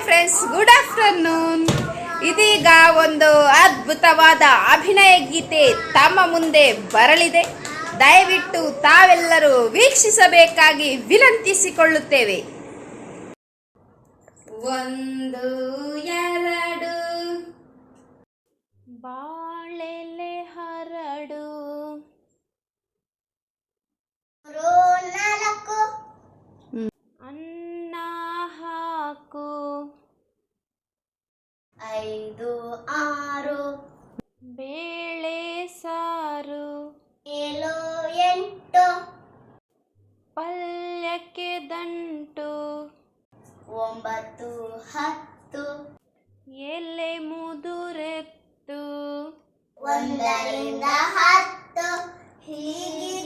Friends, good afternoon. ಇದೀಗ ಒಂದು ಅದ್ಭುತವಾದ ಅಭಿನಯ ಗೀತೆ ತಮ್ಮ ಮುಂದೆ ಬರಲಿದೆ. ದಯವಿಟ್ಟು ತಾವೆಲ್ಲರೂ ವೀಕ್ಷಿಸಬೇಕಾಗಿ ವಿನಂತಿಸಿಕೊಳ್ಳುತ್ತೇವೆ. 1 2 ಬಾಳೆಲೆ ಹರಡು, 4 ಅನ್ನ ಹಾಕು, 5 6 ಬೇಳೆ ಸಾರು, 7 8 ಪಲ್ಯಕ್ಕೆ ದಂಟು, 9 10 ಎಲೆ ಮುದುರೆತ್ತು, 1 ರಿಂದ 10 ಹೀಗಿದೆ